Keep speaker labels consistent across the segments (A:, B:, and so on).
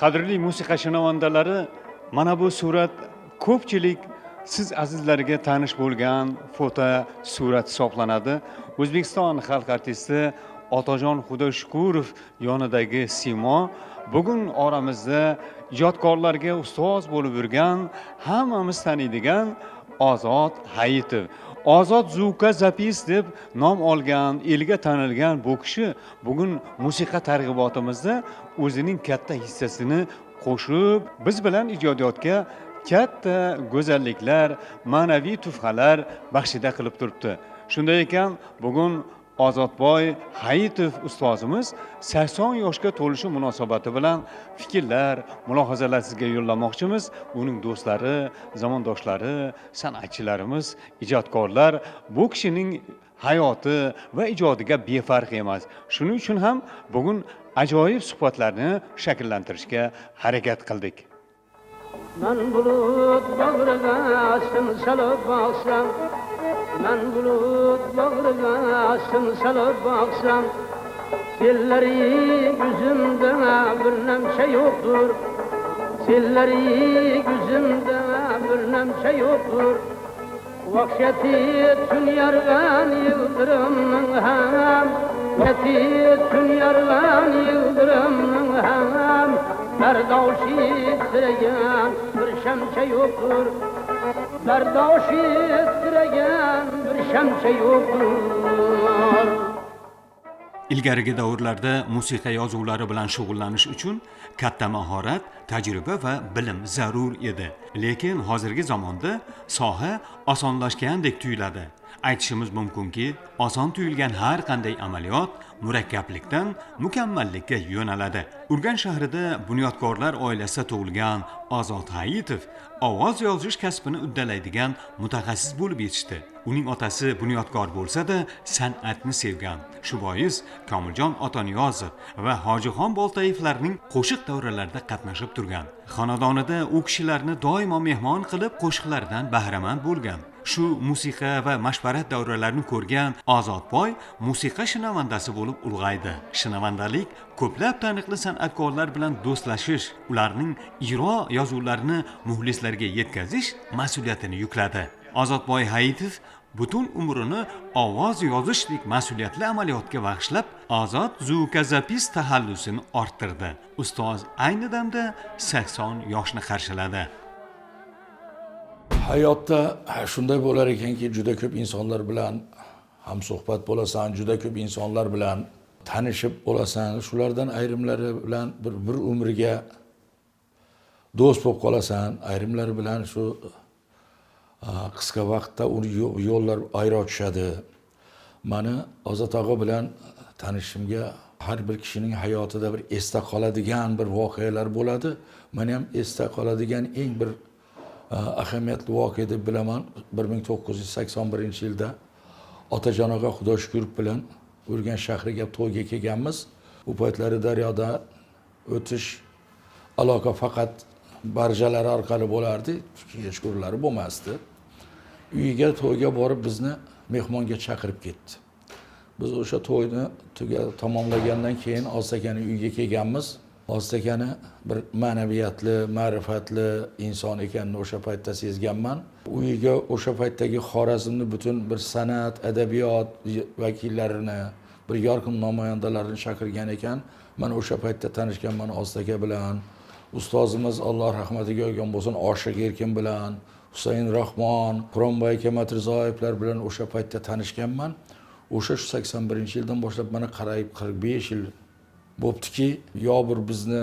A: Qadrli musiqa shinavandalari, mana bu surat ko'pchilik siz azizlarga tanish bo'lgan foto surat hisoblanadi. O'zbekiston xalq artisti Otajon Xudoshukurov yonidagi simo bugun oramizda ijodkorlarga ustoz bo'lib yurgan, hammamiz taniydigan Ozod Hayitov. Ozod Zuka Zapis deb nom olgan, elga tanilgan bu kishi bugun musiqa targ'ibotimizda o'zining katta hissasini qo'shib, biz bilan ijodiyotga katta go'zalliklar, ma'naviy tuhfalar baxshida qilib turibdi. Shunday ekan, bugun Ozodboy Hayitov ustozimiz 80 yoshga to'lishi munosabati bilan fikrlar, mulohazalar sizga yo'llamoqchimiz. Uning do'stlari, zamondoshlari, san'atchilarimiz, ijodkorlar bu kishining hayoti va ijodiga befarq emas. Shuning uchun ham bugun ajoyib suhbatlarni shakllantirishga harakat qildik.
B: Men bulut bağrıga astım salıp baksam, men bulut bağrıga astım salıp baksam, selleri yüzümde bir nemşe yoktur, selleri yüzümde bir nemşe yoktur. Vahşeti tün yargan yıldırımın hem, vahşeti tün yargan yıldırımın hem, berdavşi süregen bir şemşe yoktur, berdavşi süregen bir şemşe yoktur.
C: Ilgarigi davrlarda musiqa yozuvlari bilan shug'ullanish uchun katta mahorat, tajriba va bilim zarur edi. Lekin hozirgi zamonda soha osonlashgandek tuyuladi. Aytishimiz mumkinki, oson tuyulgan har qanday amaliyot murakkablikdan mukammallikka yo'naladi. Urganch shahrida bunyodkorlar oilasida tug'ilgan Ozod Hayitov ovoz yozish kasbini uddalaydigan mutaxassis bo'lib yetishdi. Uning otasi bunyodkor bo'lsa-da, san'atni sevgan. Shu bois Komiljon Otaniyozov va Hojixon Boltaevlarning qo'shiq davralarida qatnashib turgan. Xonadonida u kishilarni doimo mehmon qilib qo'shiqlardan bahramand bo'lgan. Shu musiqa va mashvarat davralarini ko'rgan Ozodboy musiqa shinavandasi bo'lib ulg'aydi. Shinavandalik ko'plab taniqli san'atkorlar bilan do'stlashish, ularning ijro yozuvlarini muxlislarga yetkazish mas'uliyatini yukladi. Ozodboy Hayitov butun umrini ovoz yozishlik mas'uliyatli amaliyotga bag'ishlab, Ozod Zuka Zapis taxallusini orttirdi. Ustoz ayni damda 80 yoshni qarshiladi.
D: Hayotda shunday bo'lar ekanki, juda ko'p insonlar bilan hamsuhbat bo'lasan, juda ko'p insonlar bilan tanishib bo'lasan. Shulardan ayrimlari bilan bir umrga do'st bo'lib qolasan, ayrimlari bilan shu qisqa vaqtda yo'llar ayro tushadi. Mani Ozod og'a bilan tanishimga har bir kishining hayotida bir esda qoladigan bir voqealar bo'ladi. Meni ham esda qoladigan eng bir ahamiyatli voqea deb bilaman. 1981-yilda Otajon og'a Xudoshukurov bilan Urganch shahriga to'yga kelganmiz. U paytlari daryoda o'tish aloqa faqat barjalar orqali bo'lardi, kechqurunlari bo'lmasdi. Uyiga to'yga borib bizni mehmonga chaqirib ketdi. Biz o'sha to'yni tamomlagandan keyin Ozodakani uyiga kelganmiz. Ozodakani bir ma'naviyatli, ma'rifatli inson ekanini o'sha paytda sezganman. Uyiga o'sha paytdagi Xorazmni butun bir san'at, adabiyot vakillarini, bir yorqin namoyandalarini chaqirgan ekan. Men o'sha paytda tanishganman Ozodaka bilan. Ustozimiz Alloh rahmatiga olgan bo'lsin, Oshiq Erkin bilan, Husayn Rahmon, Quronboy Kamatrizayevlar bilan o'sha paytda tanishganman. O'sha 81-yildan boshlab mana qarayib 45 yil bo'ptiki, yo bir bizni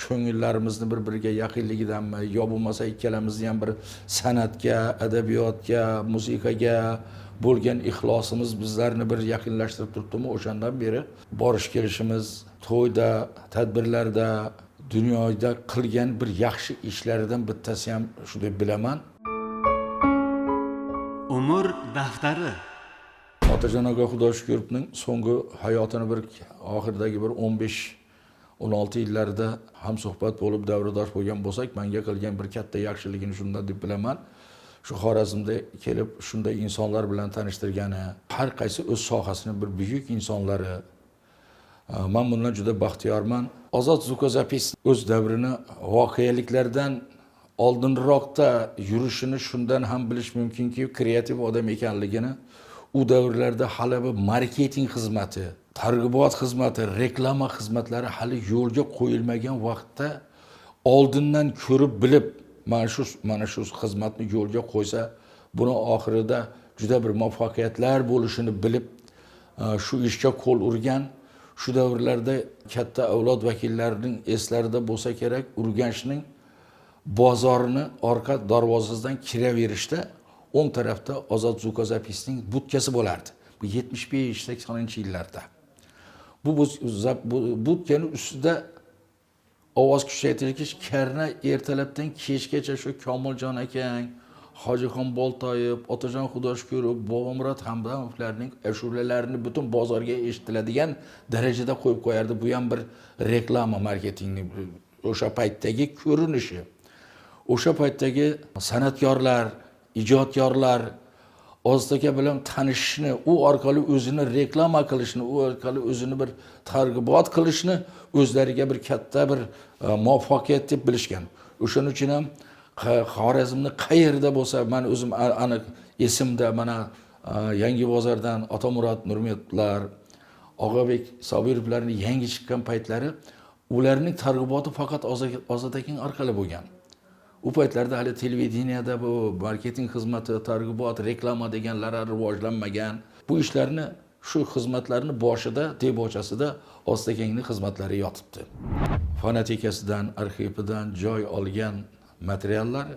D: ko'ngillarimizni bir-biriga yaqinligidanmi, yo bo'lmasa ikkalamizni ham bir san'atga, adabiyotga, musiqaga bo'lgan ixlosimiz bizlarni bir yaqinlashtirib turibdimi? O'shandan beri borish kelishimiz, to'yda, tadbirlarda, dunyoda qilgan bir yaxshi ishlaridan bittasi ham shu deb bilaman.
C: Umr daftari.
D: Otajon og'a Xudoshukurovning so'nggi hayotini bir oxiridagi bir 15-16 yillarida hamsuhbat bo'lib davradosh bo'lgan bo'lsak, menga qilgan bir katta yaxshiligini shundan deb bilaman. Shu Xorazmda kelib shunday insonlar bilan tanishtirgani, har qaysi o'z sohasining bir buyuk insonlari, Men bundan juda baxtiyorman. Ozod Zukozapis o'z davrini voqeliklardan oldinroqda yurishini shundan ham bilish mumkinki, kreativ odam ekanligini. U davrlarda hali bu marketing xizmati, targ'ibot xizmati, reklama xizmatlari hali yo'lga qo'yilmagan vaqtda oldindan ko'rib bilib mana shu xizmatni yo'lga qo'ysa, buni oxirida juda bir muvaffaqiyatlar bo'lishini bilib shu ishga qo'l urgan. Shu davrlarda katta avlod vakillarining eslarida bo'lsa kerak, Urganchning bozorini orqa darvozasidan kiraverishda o'ng tarafda Ozod Zukozapisning budkasi bo'lardi. Bu 75-80-yillarda. Bu budkani ustida ovoz kuchaytirish karna ertalabdan kechgacha shu Komiljon akang, Hojixon Boltoyev, Otajon Xudoshkurov, Bobomurod Hamdamovlarning ashulalarini butun bozorga eshitiladigan darajada qo'yib qo'yardi. Bu ham bir reklama marketingning o'sha paytdagi ko'rinishi. O'sha paytdagi san'atkorlar, ijodkorlar Ozodaka bilan tanishishni, u orqali o'zini reklama qilishni, u orqali o'zini bir targ'ibot qilishni o'zlariga bir katta bir muvaffaqiyat deb bilishgan. O'shaning uchun ham Xorazmni qayerda bo'lsa, men o'zim aniq esimda, mana Yangi bozordan Otamurod Nurmetlar, Og'abek Sobirovlarning yangi chiqqan paytlari, ularning targ'iboti faqat Ozodaking orqali bo'lgan. U paytlarda hali televideniyada bu marketing xizmati, targ'ibot, reklama deganlari rivojlanmagan. Bu ishlarni, shu xizmatlarni boshida, debochasida Ozodakingning xizmatlari yotibdi. Fonetikasidan, arxividan joy olgan materiallar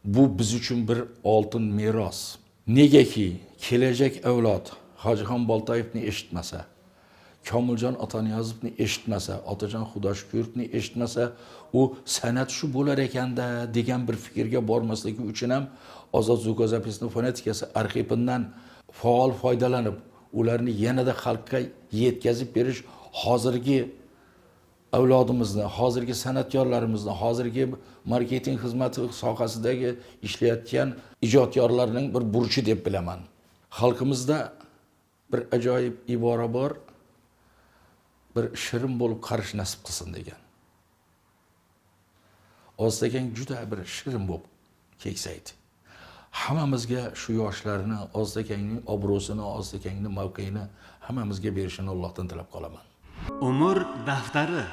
D: bu biz uchun bir oltin meros. Negaki kelajak avlod Hojixon Boltoyevni eshitmasa, Komiljon Otaniyozovni eshitmasa, Otajon Xudoshkurovni eshitmasa, u san'at shu bo'lar ekanda degan bir fikrga bormasligi uchun ham Ozod Zukozapisning fonetikasi arxividan faol foydalanib, ularni yanada xalqqa yetkazib berish hozirgi avlodimizni, hozirgi san'atkorlarimizni, hozirgi marketing xizmati sohasidagi ishlayotgan ijodkorlarning bir burchi deb bilaman. Xalqimizda bir ajoyib ibora bor. Bir shirin bo'lib qarish nasib qilsin degan. Ozodakang juda bir shirin bo'lib keksaydi. Hammamizga shu yoshlarni, Ozodakangning obro'sini, Ozodakangning mavqeini hammamizga berishini Allohdan tilab qolaman.
C: Umr daftari.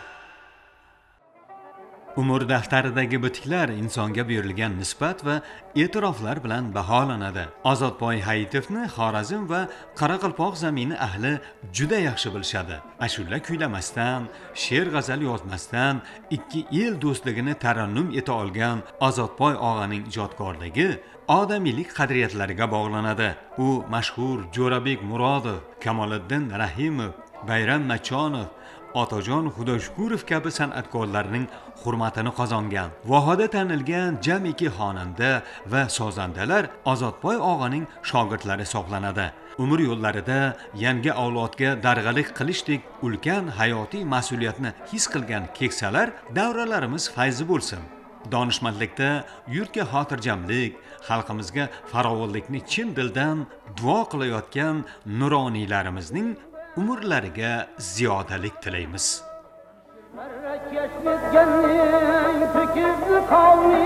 C: Umr daftaridagi bitiklar insonga berilgan nisbat va e'tiroflar bilan baholanadi. Ozodboy Hayitovni Xorazm va Qoraqalpoq zamini ahli juda yaxshi bilishadi. Ashula kuylamasdan, she'r g'azal yozmasdan 2 yil do'stligini tarannum eta olgan Ozodboy og'aning ijodkorligi odamiylik qadriyatlariga bog'lanadi. U mashhur Jo'rabek Murodov, Kamoliddin Rahimov, Bayram Machonov, Otajon Xudoshkurov kabi san'atkorlarning hurmatini qozongan. Vohada tanilgan jamiki xonanda va sozandalar Ozodboy og'aning shogirdlari hisoblanadi. Umr yo'llarida yangi avlodga darg'alik qilishdek ulkan hayotiy mas'uliyatni his qilgan keksalar davralarimiz fayzi bo'lsin. Donishmandlikda yurtga xotirjamlik, xalqimizga farovonlikni chin dildan duo qilayotgan nuroniylarimizning umrlariga ziyodalik tilaymiz.
B: Marrakesh yetganning to'kib qavmi